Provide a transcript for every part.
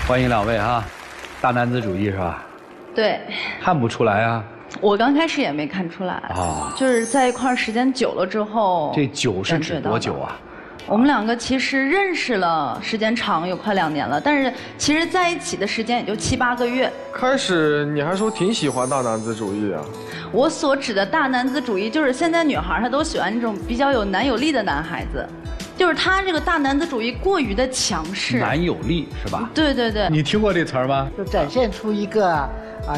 欢迎两位哈，大男子主义是吧？对，看不出来啊。我刚开始也没看出来啊，就是在一块时间久了之后。这久是指多久啊？我们两个其实认识了时间长，有快2年了，但是其实在一起的时间也就7、8个月。开始你还说挺喜欢大男子主义啊？我所指的大男子主义，就是现在女孩她都喜欢那种比较有男友力的男孩子。就是他这个大男子主义过于的强势，男友力是吧？对对对，你听过这词儿吗？就展现出一个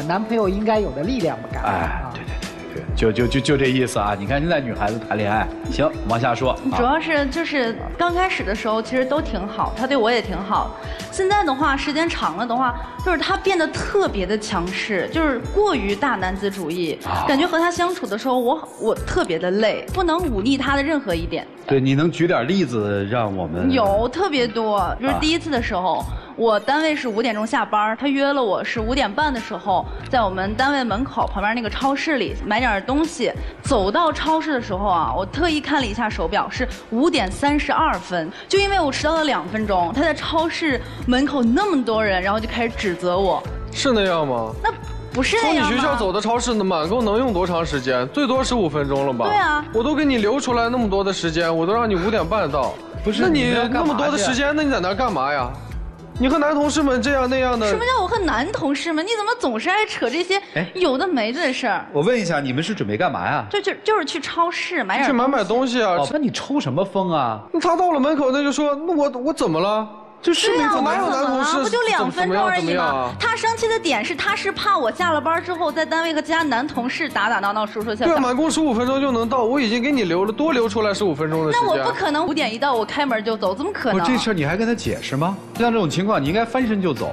男朋友应该有的力量感。哎，对对对对对，就这意思啊！你看现在女孩子谈恋爱，行，往下说。主要是就是刚开始的时候其实都挺好，他对我也挺好。现在的话，时间长了的话，就是他变得特别的强势，就是过于大男子主义，感觉和他相处的时候，我特别的累，不能忤逆他的任何一点。对，你能举点例子让我们？有特别多，就是第一次的时候，我单位是5点钟下班，他约了我是5点半的时候，在我们单位门口旁边那个超市里买点东西。走到超市的时候啊，我特意看了一下手表，是5点32分，就因为我迟到了2分钟，他在超市门口那么多人，然后就开始指责我。是那样吗？那不是那样吗？从你学校走的超市，满够能用多长时间？最多15分钟了吧？对啊，我都给你留出来那么多的时间，我都让你5点半到。不是，那你那么多的时间，那你在那干嘛呀？你和男同事们这样那样的。什么叫我和男同事们？你怎么总是爱扯这些有的没的事儿？我问一下，你们是准备干嘛呀？就是去超市买点去买东西啊。那你抽什么风啊？那他到了门口，那就说，那我怎么了？就是没哪有男同事？不就2分钟而已吗？他生气的点是，他是怕我下了班之后在单位和其他男同事打打闹闹、说说笑笑。对，满共15分钟就能到，我已经给你多留出来15分钟的时间。那我不可能5点1到我开门就走，怎么可能？这事儿你还跟他解释吗？像这种情况，你应该翻身就走。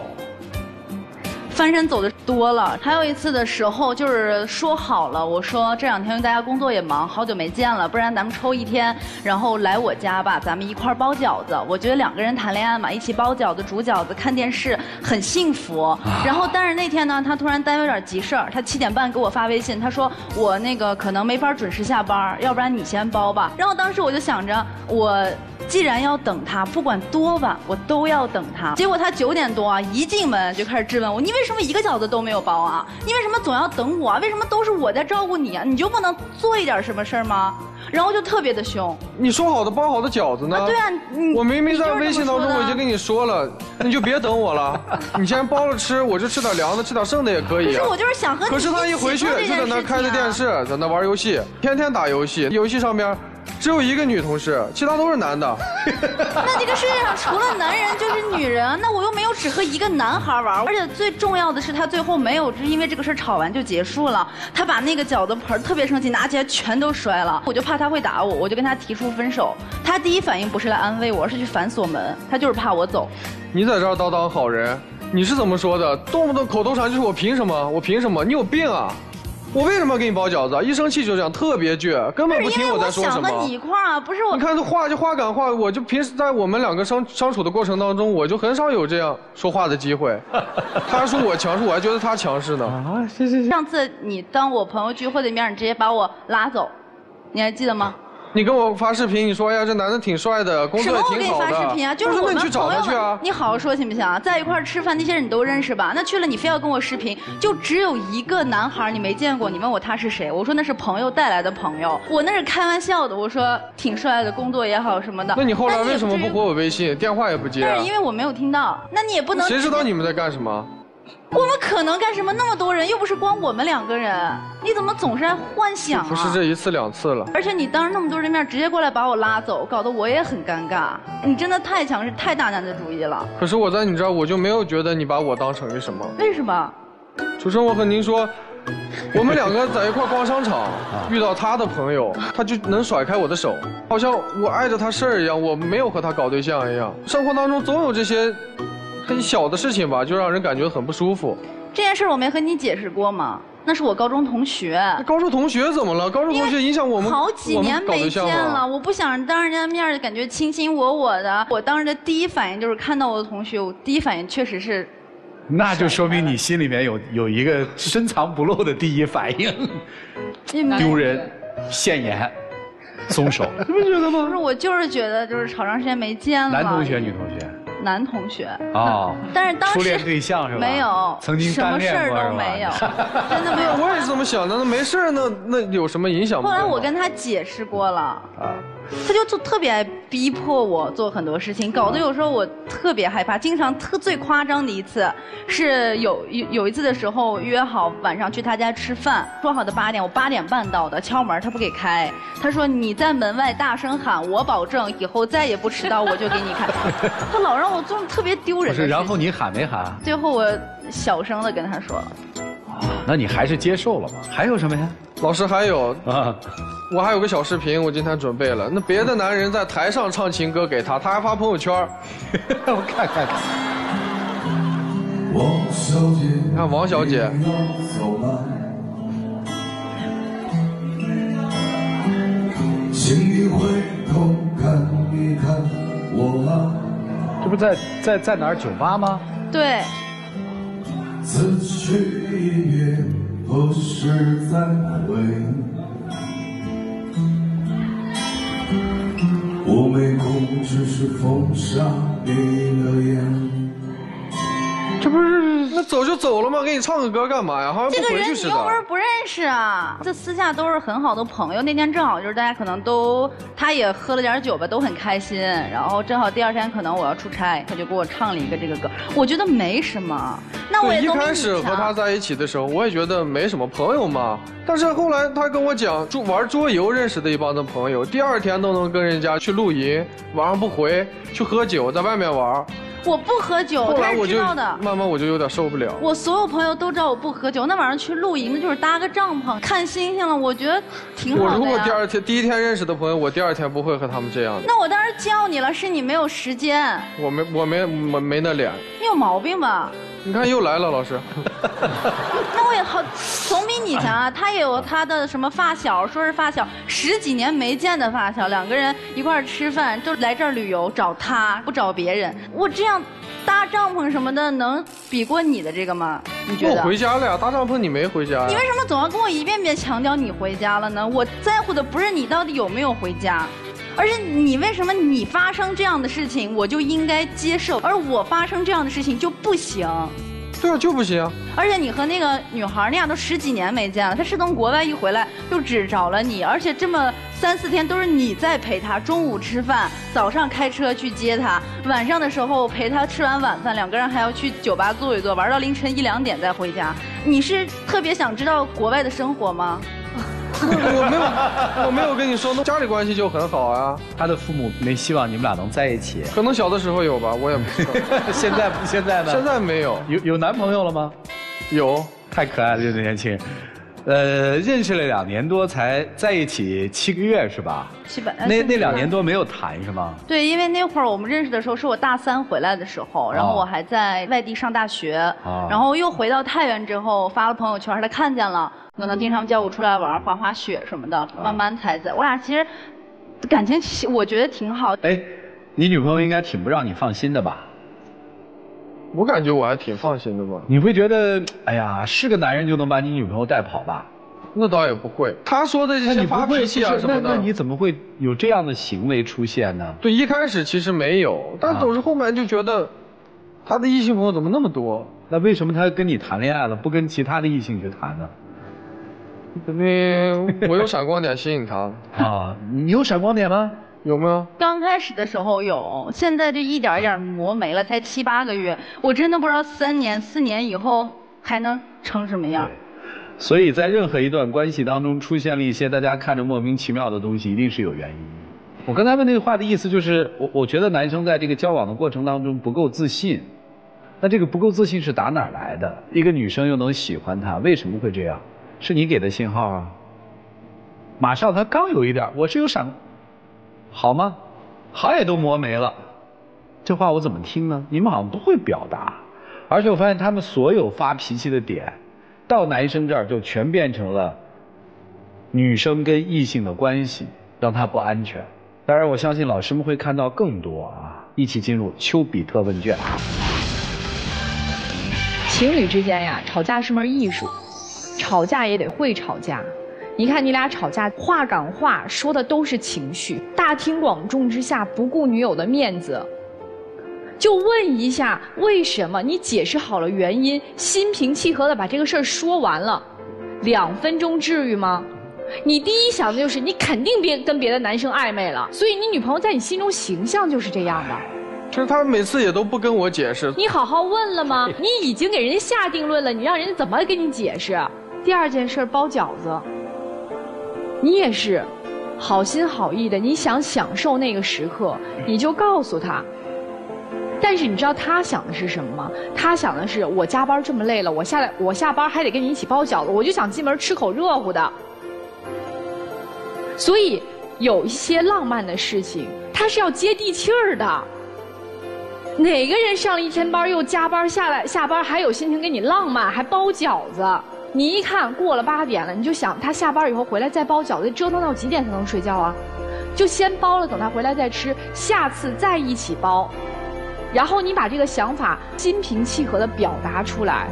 翻身走的多了，还有一次的时候就是说好了，我说这2天大家工作也忙，好久没见了，不然咱们抽1天，然后来我家吧，咱们一块包饺子。我觉得2个人谈恋爱嘛，一起包饺子、煮饺子、看电视，很幸福。然后但是那天呢，他突然单位有点急事儿，他7点半给我发微信，他说我那个可能没法准时下班，要不然你先包吧。然后当时我就想着，我既然要等他，不管多晚我都要等他。结果他9点多啊，一进门就开始质问我，你为什么1个饺子都没有包啊？你为什么总要等我啊？为什么都是我在照顾你啊？你就不能做一点什么事儿吗？然后就特别的凶。你说好的包好的饺子呢？对啊，我明明在微信当中我已经跟你说了，你就别等我了。你先包了吃，我就吃点凉的，吃点剩的也可以。可是我就是想和你。可是他一回去就在那开着电视，在那玩游戏，天天打游戏，游戏上面只有1个女同事，其他都是男的。那这个世界上除了男人就是女人，那我又没有只和1个男孩玩，而且最重要的是他最后没有因为这个事吵完就结束了，他把那个饺子盆特别生气，拿起来全都摔了。我就怕他会打我，我就跟他提出分手。他第一反应不是来安慰我，而是去反锁门，他就是怕我走。你在这儿当好人，你是怎么说的？动不动口头禅就是我凭什么？我凭什么？你有病啊！我为什么要给你包饺子？一生气就这样，特别倔，根本不听我在说什么。因为我想和你一块儿，不是我。你看这话就话赶话，我就平时在我们2个相处的过程当中，我就很少有这样说话的机会。他说我强势，我还觉得他强势呢。啊，是。上次你当我朋友聚会的面，你直接把我拉走，你还记得吗？你跟我发视频，你说哎呀这男的挺帅的，工作也挺好的。什么我给你发视频啊？就是我们去找他去啊！你好好说行不行啊？在一块儿吃饭那些人你都认识吧？那去了你非要跟我视频，就只有1个男孩你没见过，你问我他是谁？我说那是朋友带来的朋友，我那是开玩笑的。我说挺帅的，工作也好什么的。那你后来为什么不回我微信，电话也不接？但是因为我没有听到，那你也不能。谁知道你们在干什么？我们可能干什么？那么多人，又不是光我们2个人，你怎么总是爱幻想啊？不是这1次2次了。而且你当着那么多人面直接过来把我拉走，搞得我也很尴尬。你真的太强势，太大男子主义了。可是我在你这儿，我就没有觉得你把我当成一什么。为什么？主持人，我和您说，我们2个在一块逛商场，遇到他的朋友，他就能甩开我的手，好像我碍着他事儿一样，我没有和他搞对象一样。生活当中总有这些很小的事情吧，就让人感觉很不舒服。这件事我没和你解释过吗？那是我高中同学。高中同学怎么了？高中同学影响我们好几年没见了，我不想当人家面感觉卿卿我我的。我当时的第一反应就是看到我的同学，我第一反应确实是。那就说明你心里面有一个深藏不露的第一反应，丢人、现眼、松手，你不觉得吗？不是，我就是觉得就是好长时间没见了。男同学、女同学？男同学。哦，但是当时初恋对象是吧？没有，曾经单恋过什么事儿都没有，真的没有。我也是这么想的，那没事那有什么影响吗？后来我跟他解释过了，他就特别爱逼迫我做很多事情，搞得有时候我特别害怕。经常最夸张的一次是有一次的时候约好晚上去他家吃饭，说好的8点，我8点半到的，敲门他不给开，他说你在门外大声喊，我保证以后再也不迟到，我就给你开。他老让我做特别丢人的事情。不是，然后你喊没喊？最后我小声的跟他说了。那你还是接受了吧？还有什么呀？老师还有啊，我还有个小视频，我今天准备了。那别的男人在台上唱情歌给他，他还发朋友圈。我看看。你看王小姐。请你回头看一看我啊。这不在哪儿？酒吧吗？对。此去一别，何时再会？我没空，只是风沙闭了眼。这不是那走就走了吗？给你唱个歌干嘛呀？好像不回去似的。这个人你又不是不认识啊，这私下都是很好的朋友。那天正好就是大家可能他也喝了点酒吧，都很开心。然后正好第2天可能我要出差，他就给我唱了一个这个歌，我觉得没什么。那我也一开始和他在一起的时候，我也觉得没什么朋友嘛。但是后来他跟我讲，玩桌游认识的一帮的朋友，第2天都能跟人家去露营，晚上不回去喝酒，在外面玩。我不喝酒，他是知道的。慢慢我就有点受不了。我所有朋友都知道我不喝酒，那晚上去露营，那就是搭个帐篷看星星了，我觉得挺好的呀。我如果第1天认识的朋友，我第2天不会和他们这样的。那我当时叫你了，是你没有时间。我没那脸。你有毛病吧？你看又来了，老师。那我也好，总比你强啊！他也有他的什么发小，说是发小，10几年没见的发小，2个人一块吃饭，就来这儿旅游，找他不找别人。我这样搭帐篷什么的，能比过你的这个吗？你觉得？我回家了呀，搭帐篷你没回家呀？你为什么总要跟我一遍遍强调你回家了呢？我在乎的不是你到底有没有回家。而是你为什么你发生这样的事情，我就应该接受，而我发生这样的事情就不行。对啊，就不行。而且你和那个女孩那样都10几年没见了，她是从国外一回来就只找了你，而且这么3、4天都是你在陪她，中午吃饭，早上开车去接她，晚上的时候陪她吃完晚饭，2个人还要去酒吧坐一坐，玩到凌晨1、2点再回家。你是特别想知道国外的生活吗？我没有跟你说，家里关系就很好啊。他的父母没希望你们俩能在一起，可能小的时候有吧，我也不知道。现在呢？现在没有。有男朋友了吗？有，太可爱了，这个年轻人。认识了2年多才在一起7个月是吧？700。那2年多没有谈是吗？对，因为那会儿我们认识的时候是我大3回来的时候，然后我还在外地上大学，然后又回到太原之后发了朋友圈，他看见了，可能经常叫我出来玩，滑滑雪什么的，慢慢才在。我俩其实感情我觉得挺好。哎，你女朋友应该挺不让你放心的吧？我感觉我还挺放心的吧。你会觉得，哎呀，是个男人就能把你女朋友带跑吧？那倒也不会。他说的这些发脾气啊什么的，那你怎么会有这样的行为出现呢？对，一开始其实没有，但总是后面就觉得，他的异性朋友怎么那么多？那为什么他跟你谈恋爱了，不跟其他的异性去谈呢？因为我有闪光点吸引他。啊，你有闪光点吗？有没有？刚开始的时候有，现在就一点一点磨没了，才7、8个月，我真的不知道3年、4年以后还能成什么样。所以在任何一段关系当中出现了一些大家看着莫名其妙的东西，一定是有原因。我刚才问那个话的意思就是，我觉得男生在这个交往的过程当中不够自信。那这个不够自信是打哪儿来的？一个女生又能喜欢他，为什么会这样？是你给的信号啊？马上他刚有一点，我是有闪。好吗？好也都磨没了，这话我怎么听呢？你们好像不会表达，而且我发现他们所有发脾气的点，到男生这儿就全变成了女生跟异性的关系，让他不安全。当然，我相信老师们会看到更多啊！一起进入丘比特问卷。情侣之间呀，吵架是门艺术，吵架也得会吵架。你看你俩吵架，话赶话，说的都是情绪，大庭广众之下不顾女友的面子，就问一下为什么，你解释好了原因，心平气和的把这个事儿说完了，2分钟至于吗？你第一想的就是你肯定跟别的男生暧昧了，所以你女朋友在你心中形象就是这样的。其实他每次也都不跟我解释。你好好问了吗？你已经给人家下定论了，你让人家怎么跟你解释？第二件事包饺子，你也是好心好意的，你想享受那个时刻，你就告诉他。但是你知道他想的是什么吗？他想的是我加班这么累了，我下班还得跟你一起包饺子，我就想进门吃口热乎的。所以有一些浪漫的事情，它是要接地气儿的。哪个人上了1天班又加班下班还有心情跟你浪漫，还包饺子？你一看过了8点了，你就想他下班以后回来再包饺子，折腾到几点才能睡觉啊？就先包了，等他回来再吃，下次再一起包。然后你把这个想法心平气和地表达出来。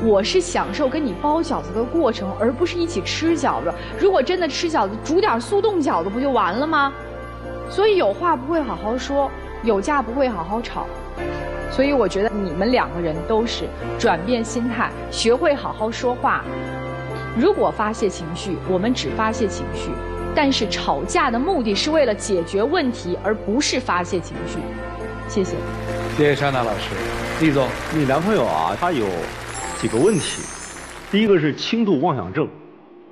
我是享受跟你包饺子的过程，而不是一起吃饺子。如果真的吃饺子，煮点速冻饺子不就完了吗？所以有话不会好好说，有架不会好好吵。所以我觉得你们2个人都是转变心态，学会好好说话。如果发泄情绪，我们只发泄情绪，但是吵架的目的是为了解决问题，而不是发泄情绪。谢谢。谢谢珊娜老师。厉总，你男朋友啊，他有几个问题，第一个是轻度妄想症，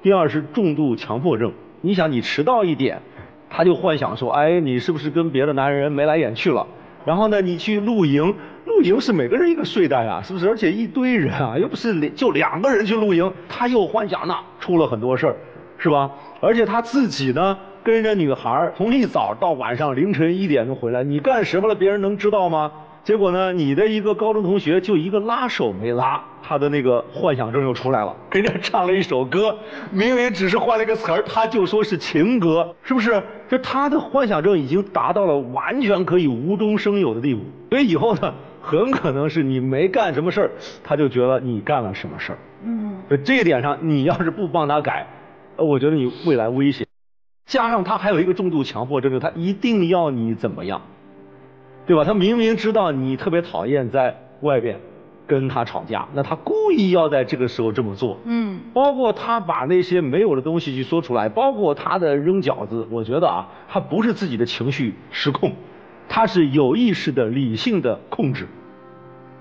第二是重度强迫症。你想，你迟到1点，他就幻想说，哎，你是不是跟别的男人眉来眼去了？然后呢，你去露营，露营是每个人一个睡袋啊，是不是？而且一堆人啊，又不是就2个人去露营，他又幻想那出了很多事儿，是吧？而且他自己呢，跟着女孩从一早到晚上凌晨1点钟回来，你干什么了？别人能知道吗？结果呢，你的一个高中同学就一个拉手没拉，他的那个幻想症又出来了，跟人家唱了一首歌，明明只是换了一个词儿，他就说是情歌，是不是？就他的幻想症已经达到了完全可以无中生有的地步，所以以后呢，很可能是你没干什么事儿，他就觉得你干了什么事儿。所以这一点上，你要是不帮他改，我觉得你未来危险。加上他还有一个重度强迫症，他一定要你怎么样。对吧？他明明知道你特别讨厌在外边跟他吵架，那他故意要在这个时候这么做。包括他把那些没有的东西去说出来，包括他的扔饺子，我觉得啊，他不是自己的情绪失控，他是有意识的理性的控制，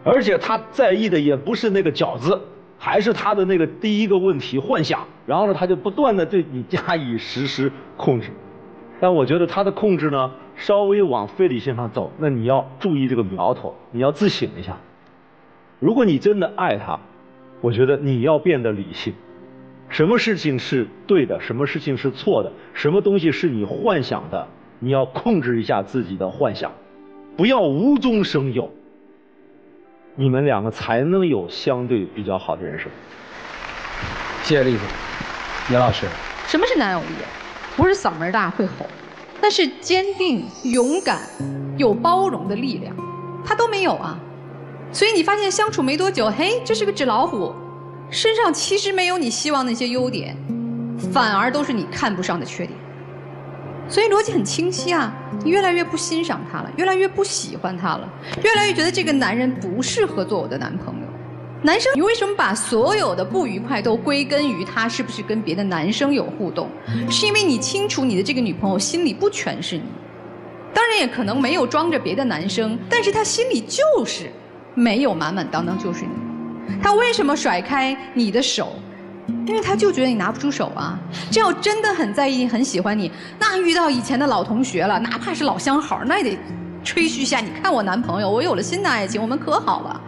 而且他在意的也不是那个饺子，还是他的那个第一个问题幻想，然后呢，他就不断的对你加以实施控制。但我觉得他的控制呢，稍微往非理性上走，那你要注意这个苗头，你要自省一下。如果你真的爱他，我觉得你要变得理性。什么事情是对的，什么事情是错的，什么东西是你幻想的，你要控制一下自己的幻想，不要无中生有，你们2个才能有相对比较好的人生。谢谢厉总。严老师，什么是男友力？不是嗓门大会吼，那是坚定、勇敢、有包容的力量，他都没有啊。所以你发现相处没多久，嘿，这是个纸老虎，身上其实没有你希望那些优点，反而都是你看不上的缺点。所以逻辑很清晰啊，你越来越不欣赏他了，越来越不喜欢他了，越来越觉得这个男人不适合做我的男朋友。男生，你为什么把所有的不愉快都归根于他是不是跟别的男生有互动？是因为你清楚你的这个女朋友心里不全是你，当然也可能没有装着别的男生，但是他心里就是没有满满当当就是你。他为什么甩开你的手？因为他就觉得你拿不出手啊。这要真的很在意、很喜欢你，那遇到以前的老同学了，哪怕是老相好，那也得吹嘘下。你看我男朋友，我有了新的爱情，我们可好了。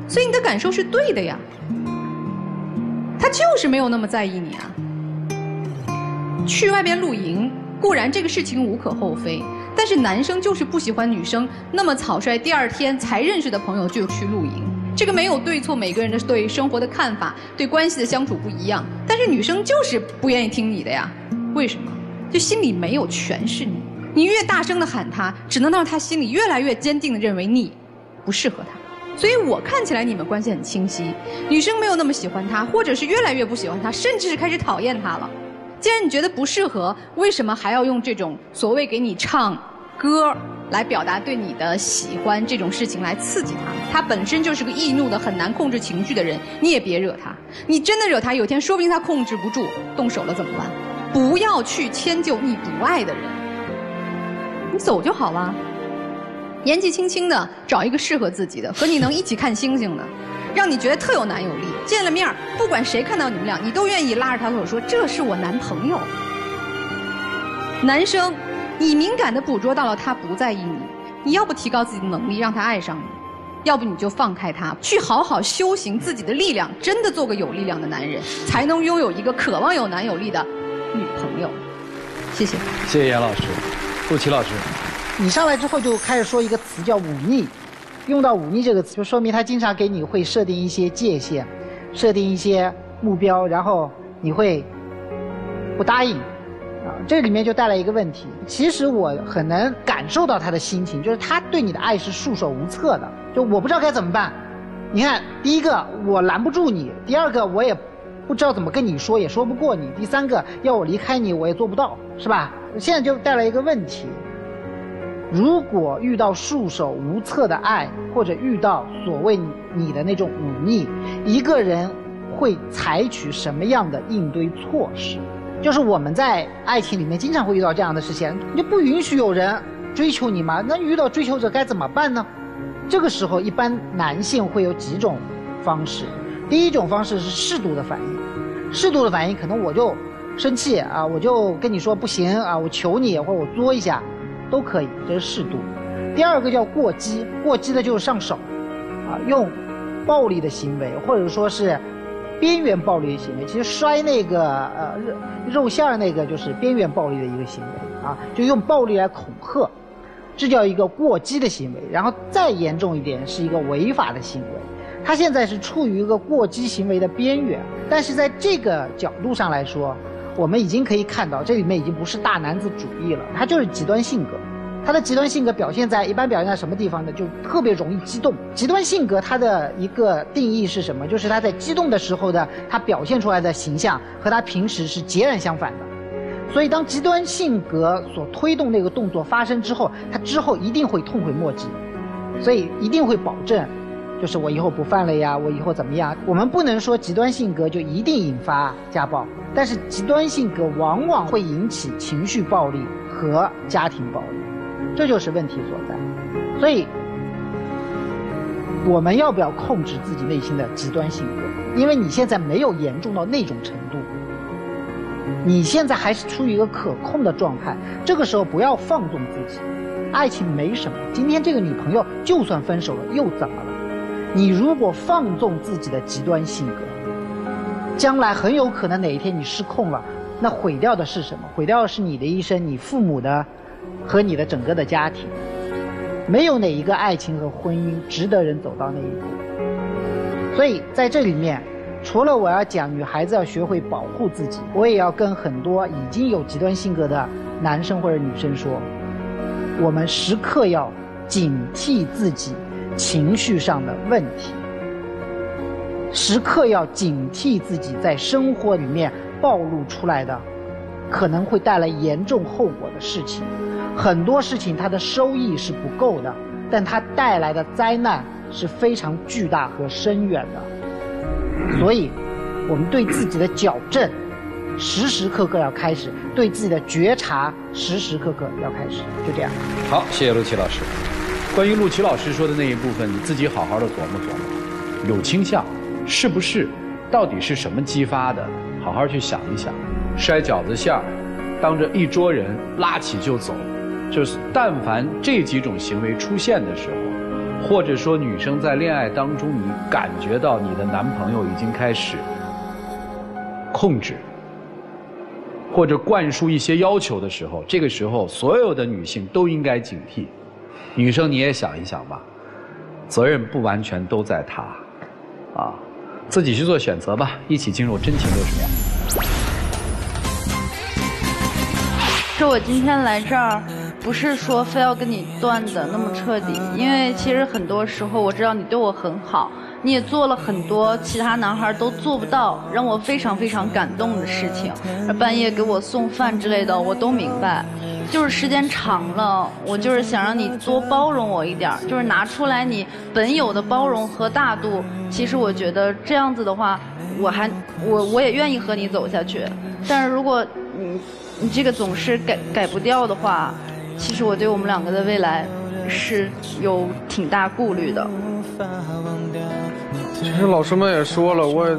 所以你的感受是对的呀，他就是没有那么在意你啊。去外边露营，固然这个事情无可厚非，但是男生就是不喜欢女生那么草率，第2天才认识的朋友就去露营。这个没有对错，每个人的对生活的看法、对关系的相处不一样，但是女生就是不愿意听你的呀。为什么？就心里没有全是你，你越大声的喊他，只能让他心里越来越坚定的认为你不适合他。所以我看起来你们关系很清晰，女生没有那么喜欢他，或者是越来越不喜欢他，甚至是开始讨厌他了。既然你觉得不适合，为什么还要用这种所谓给你唱歌来表达对你的喜欢这种事情来刺激他。他本身就是个易怒的、很难控制情绪的人，你也别惹他。你真的惹他，有天说不定他控制不住，动手了怎么办？不要去迁就你不爱的人，你走就好了。年纪轻轻的，找一个适合自己的，和你能一起看星星的，让你觉得特有男友力。见了面，不管谁看到你们俩，你都愿意拉着他手说：“这是我男朋友。”男生，你敏感地捕捉到了他不在意你，你要不提高自己的能力让他爱上你，要不你就放开他，去好好修行自己的力量，真的做个有力量的男人，才能拥有一个渴望有男友力的女朋友。谢谢。谢谢严老师，陆琪老师。你上来之后就开始说一个词叫忤逆，用到忤逆这个词，就说明他经常给你会设定一些界限，设定一些目标，然后你会不答应。这里面就带来一个问题，其实我很能感受到他的心情，就是他对你的爱是束手无策的，就我不知道该怎么办。你看，第一个我拦不住你，第二个我也不知道怎么跟你说，也说不过你，第三个要我离开你我也做不到，是吧？现在就带来一个问题，如果遇到束手无策的爱，或者遇到所谓你的那种忤逆，一个人会采取什么样的应对措施？就是我们在爱情里面经常会遇到这样的事情，你就不允许有人追求你吗？那遇到追求者该怎么办呢？这个时候一般男性会有几种方式。第一种方式是适度的反应，适度的反应可能我就生气啊，我就跟你说不行啊，我求你或者我作一下都可以，这是适度。第二个叫过激，过激的就是上手啊，用暴力的行为或者说是边缘暴力的行为，其实摔那个肉馅儿那个就是边缘暴力的一个行为啊，就用暴力来恐吓，这叫一个过激的行为。然后再严重一点是一个违法的行为，他现在是处于一个过激行为的边缘，但是在这个角度上来说，我们已经可以看到这里面已经不是大男子主义了，他就是极端性格。他的极端性格一般表现在什么地方呢？就特别容易激动。极端性格它的一个定义是什么？就是他在激动的时候的他表现出来的形象和他平时是截然相反的。所以当极端性格所推动那个动作发生之后，他之后一定会痛悔莫及，所以一定会保证，就是我以后不犯了呀，我以后怎么样。我们不能说极端性格就一定引发家暴，但是极端性格往往会引起情绪暴力和家庭暴力，这就是问题所在。所以我们要不要控制自己内心的极端性格？因为你现在没有严重到那种程度，你现在还是处于一个可控的状态，这个时候不要放纵自己。爱情没什么，今天这个女朋友就算分手了又怎么了？你如果放纵自己的极端性格，将来很有可能哪一天你失控了，那毁掉的是什么？毁掉的是你的一生，你父母的和你的整个的家庭。没有哪一个爱情和婚姻值得人走到那一步。所以在这里面，除了我要讲女孩子要学会保护自己，我也要跟很多已经有极端性格的男生或者女生说，我们时刻要警惕自己情绪上的问题，时刻要警惕自己在生活里面暴露出来的可能会带来严重后果的事情。很多事情它的收益是不够的，但它带来的灾难是非常巨大和深远的。所以我们对自己的矫正时时刻刻要开始，对自己的觉察时时刻刻要开始，就这样。好，谢谢陆琪老师。关于陆琪老师说的那一部分，你自己好好的琢磨琢磨，有倾向是不是？到底是什么激发的？好好去想一想。摔饺子馅儿，当着一桌人拉起就走，就是但凡这几种行为出现的时候，或者说女生在恋爱当中，你感觉到你的男朋友已经开始控制或者灌输一些要求的时候，这个时候所有的女性都应该警惕。女生你也想一想吧，责任不完全都在他啊，自己去做选择吧。一起进入真情60秒。是我今天来这儿，不是说非要跟你断的那么彻底，因为其实很多时候我知道你对我很好，你也做了很多其他男孩都做不到，让我非常非常感动的事情，而半夜给我送饭之类的我都明白。就是时间长了，我就是想让你多包容我一点，就是拿出来你本有的包容和大度。其实我觉得这样子的话，我也愿意和你走下去。但是如果你这个总是改不掉的话，其实我对我们两个的未来是有挺大顾虑的。其实老师们也说了，我也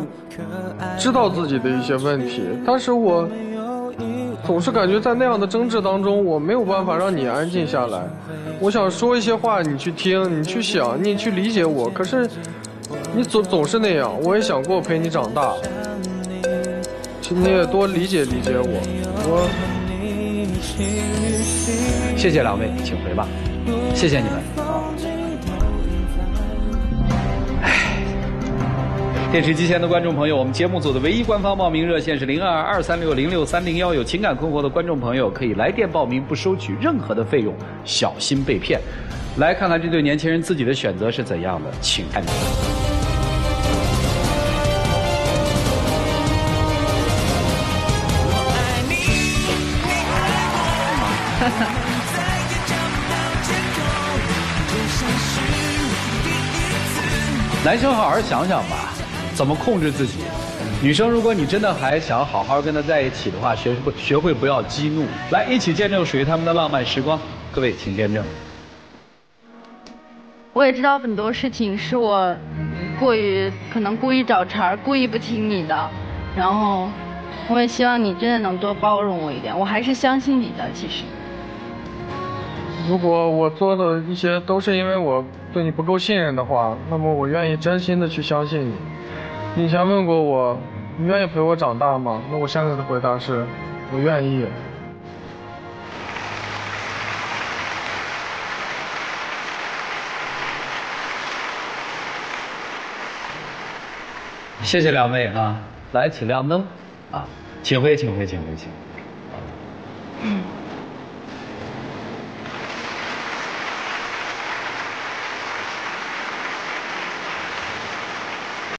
知道自己的一些问题，但是我总是感觉在那样的争执当中，我没有办法让你安静下来。我想说一些话，你去听，你去想，你去理解我，可是你总是那样。我也想过陪你长大，请你也多理解理解我。谢谢两位，请回吧。谢谢你们。电视机前的观众朋友，我们节目组的唯一官方报名热线是0223606301，有情感困惑的观众朋友可以来电报名，不收取任何的费用，小心被骗。来看看这对年轻人自己的选择是怎样的，请看。男生好好想想吧，怎么控制自己。女生，如果你真的还想好好跟他在一起的话，学会不要激怒。来，一起见证属于他们的浪漫时光。各位，请见证。我也知道很多事情是我可能故意找茬，故意不听你的，然后我也希望你真的能多包容我一点，我还是相信你的。其实，如果我做的一些都是因为我对你不够信任的话，那么我愿意真心的去相信你。你以前问过我，你愿意陪我长大吗？那我现在的回答是，我愿意。谢谢两位啊，来，请亮灯啊，请回，请回，请回，请。